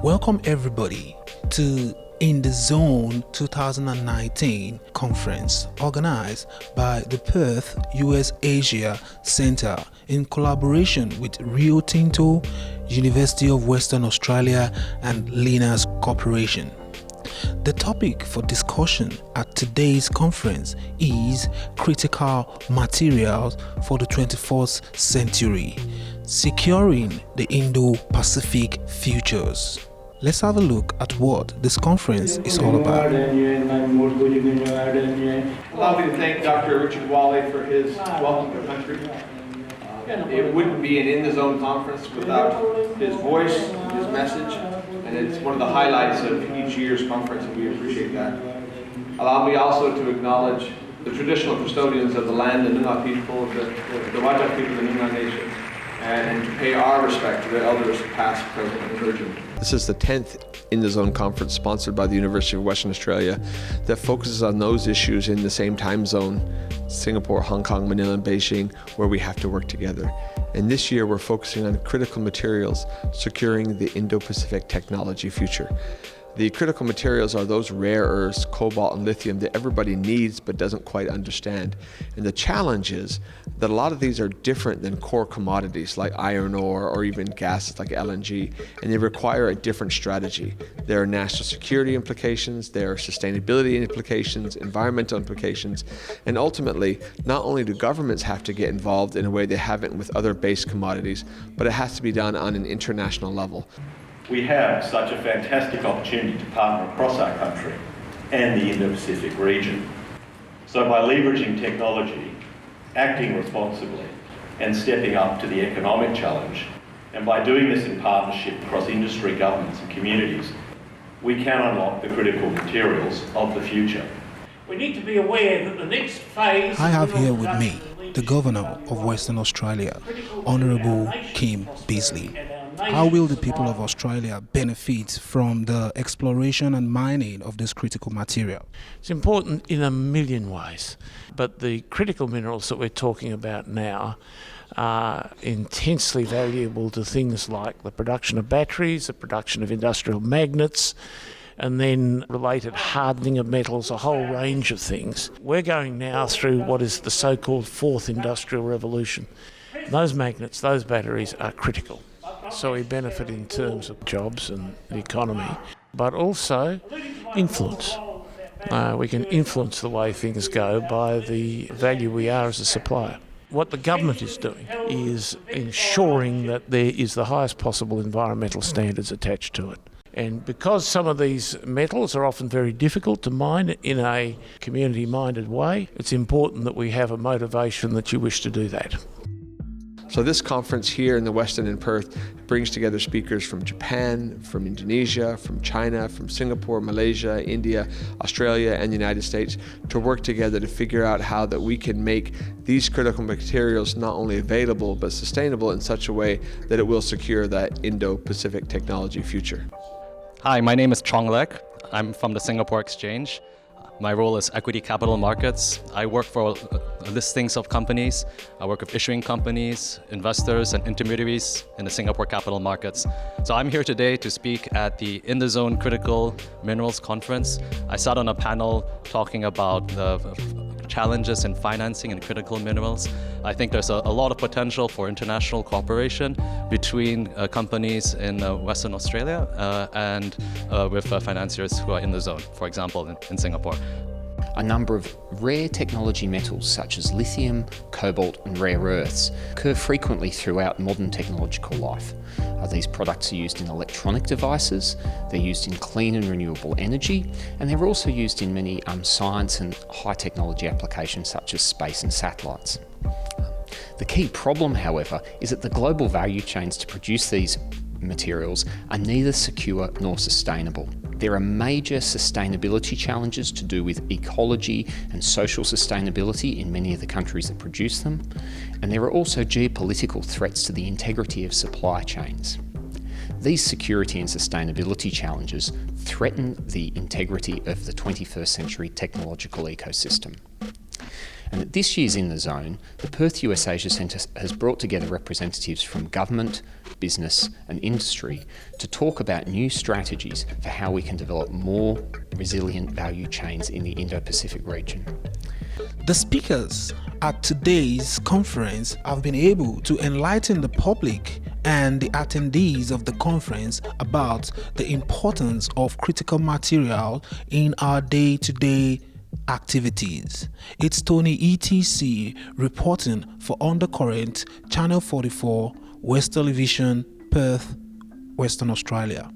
Welcome everybody to In the Zone 2019 conference organized by the Perth US Asia Centre in collaboration with Rio Tinto, University of Western Australia and Linus Corporation. The topic for discussion at today's conference is critical materials for the 21st century, securing the Indo-Pacific futures. Let's have a look at what this conference is all about. Allow me to thank Dr. Richard Wally for his welcome to the country. It wouldn't be an In the Zone conference without his voice, his message, and it's one of the highlights of each year's conference, and we appreciate that. Allow me also to acknowledge the traditional custodians of the land, the Noongar people, the Whadjuk people of the Noongar Nation, and to pay our respect to their elders past, present, and emerging. This is the 10th In the Zone conference sponsored by the University of Western Australia that focuses on those issues in the same time zone, Singapore, Hong Kong, Manila, and Beijing, where we have to work together. And this year we're focusing on critical materials securing the Indo-Pacific technology future. The critical materials are those rare earths, cobalt and lithium that everybody needs but doesn't quite understand. And the challenge is that a lot of these are different than core commodities like iron ore or even gases like LNG, and they require a different strategy. There are national security implications, there are sustainability implications, environmental implications, and ultimately, not only do governments have to get involved in a way they haven't with other base commodities, but it has to be done on an international level. We have such a fantastic opportunity to partner across our country and the Indo-Pacific region. So by leveraging technology, acting responsibly, and stepping up to the economic challenge, and by doing this in partnership across industry, governments and communities, we can unlock the critical materials of the future. We need to be aware that the next phase... I have here with me the Governor of Western Australia, Honourable Kim Beazley. How will the people of Australia benefit from the exploration and mining of this critical material? It's important in a million ways, but the critical minerals that we're talking about now are intensely valuable to things like the production of batteries, the production of industrial magnets, and then related hardening of metals, a whole range of things. We're going now through what is the so-called fourth industrial revolution. Those magnets, those batteries are critical. So we benefit in terms of jobs and the economy, but also influence. We can influence the way things go by the value we are as a supplier. What the government is doing is ensuring that there is the highest possible environmental standards attached to it. And because some of these metals are often very difficult to mine in a community-minded way, it's important that we have a motivation that you wish to do that. So this conference here in the Westin in Perth brings together speakers from Japan, from Indonesia, from China, from Singapore, Malaysia, India, Australia, and the United States to work together to figure out how that we can make these critical materials not only available but sustainable in such a way that it will secure that Indo-Pacific technology future. Hi, my name is Chong Lek. I'm from the Singapore Exchange. My role is equity capital markets. I work for listings of companies. I work with issuing companies, investors, and intermediaries in the Singapore capital markets. So I'm here today to speak at the In the Zone Critical Minerals Conference. I sat on a panel talking about the challenges in financing and critical minerals. I think there's a lot of potential for international cooperation between companies in Western Australia and with financiers who are in the zone, for example, in Singapore. A number of rare technology metals such as lithium, cobalt and rare earths occur frequently throughout modern technological life. These products are used in electronic devices, they're used in clean and renewable energy, and they're also used in many science and high technology applications such as space and satellites. The key problem, however, is that the global value chains to produce these materials are neither secure nor sustainable. There are major sustainability challenges to do with ecology and social sustainability in many of the countries that produce them, and there are also geopolitical threats to the integrity of supply chains. These security and sustainability challenges threaten the integrity of the 21st century technological ecosystem. And at this year's In the Zone, the Perth US Asia Centre has brought together representatives from government, business and industry to talk about new strategies for how we can develop more resilient value chains in the Indo-Pacific region. The speakers at today's conference have been able to enlighten the public and the attendees of the conference about the importance of critical material in our day-to-day activities. It's Tony ETC reporting for Undercurrent, Channel 44, West Television, Perth, Western Australia.